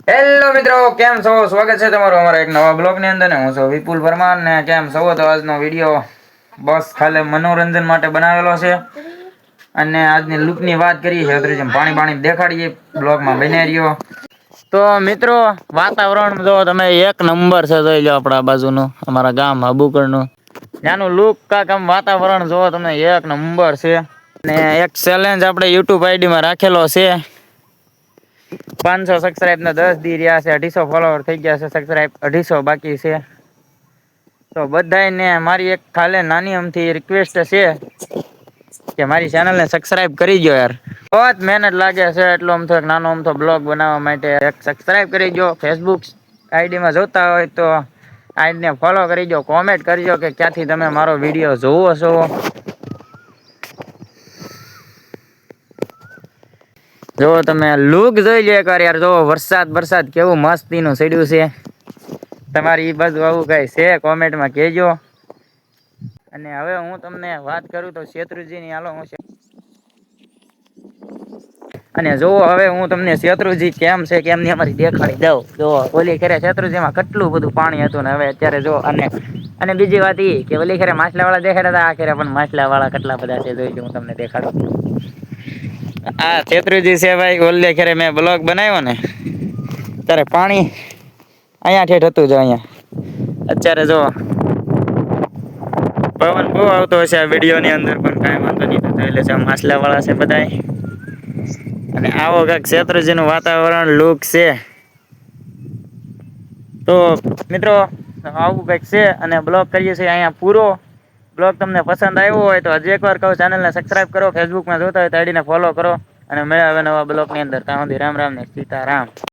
Hello મિત્રો, કેમ છો? સ્વાગત છે તમારું અમારા એક નવા બ્લોગ ની અંદર. ને હું છું વિપુલ પરમાર ને કેમ છો? તો આજનો વિડીયો બસ ખાલી મનોરંજન માટે બનાવેલો છે. અને આજની લુક ની વાત કરીએ છે, જેમ પાણી દેખાડીએ બ્લોગમાં બને રહ્યો. તો મિત્રો, વાતાવરણ જો તમે એક નંબર છે. જોઈ લો આપડા બાજુનું અમારા ગામ હાબુકર નું ત્યાંનું લુક આમ વાતાવરણ જોવો તમે એક નંબર છે. ને એક ચેલેન્જ આપણે યુટ્યુબ આઈડીમાં રાખેલો છે. 500 સબસ્ક્રાઈબ ના 10 દી રહ્યા છે. 250 ફોલોવર થઈ ગયા છે. સબસ્ક્રાઈબ 250 બાકી છે. તો બધાને મારી એક ખાલે નાની અમથી રિક્વેસ્ટ છે કે મારી ચેનલ ને સબસ્ક્રાઈબ કરી દો યાર. બહુત મહેનત લાગે છે. એટલો અમથો એક નાનો અમથો બ્લોગ બનાવવા માટે એક સબસ્ક્રાઈબ કરી દો. ફેસબુક આઈડીમાં જોતા હોય તો આઈને ફોલો કરીજો, કોમેન્ટ કરજો કે ક્યાંથી તમે મારો વિડીયો જોવો છો. જો તમે લુક જોઈ લો એક વાર યાર. જો વરસાદ કેવું મસ્તી નું પડ્યું છે. તમારી એ બાજુ આવું કઈ છે કોમેન્ટમાં કહેજો. અને હવે હું તમને વાત કરું તો શેત્રુંજી ની. હાલો હું અને જો હવે હું તમને શેત્રુંજી કેમ છે કેમ ની અમારી દેખાડી દઉં. જો ઓલી કરે શેત્રુંજીમાં કેટલું બધું પાણી હતું ને હવે અત્યારે જો. અને બીજી વાત એ કે ઓલી ખેરે માછલા વાળા દેખાડ્યા હતા. આ ખેરે પણ માછલા વાળા કેટલા બધા છે જોઈ હું તમને દેખાડું. હા, શેત્રુંજી છે ભાઈ. ઓલે ખેરે મેં બ્લોગ બનાવ્યો ને ત્યારે પાણી અહીંયા ઠેઠ હતું. જો અહીંયા અત્યારે જો પવન બહુ આવતો હશે આ વિડીયો ની અંદર, પણ કઈ વાંધો નહી. એટલે છે માછલા વાળા છે બધા. અને આવો કંઈક શેત્રુંજી નું વાતાવરણ લુક છે. તો મિત્રો આવું કઈક છે. અને બ્લોગ કરીએ છીએ અહીંયા પૂરો. બ્લોગ તમને પસંદ આવ્યો હોય તો હજી એક વાર કહો, ચેનલને સબસ્ક્રાઈબ કરો. ફેસબુકમાં જોતા હોય તો આઈડીને ફોલો કરો. અને મળ્યા હવે નવા બ્લોગ ની અંદર. ત્યાં સુધી રામ રામ ને સીતારામ.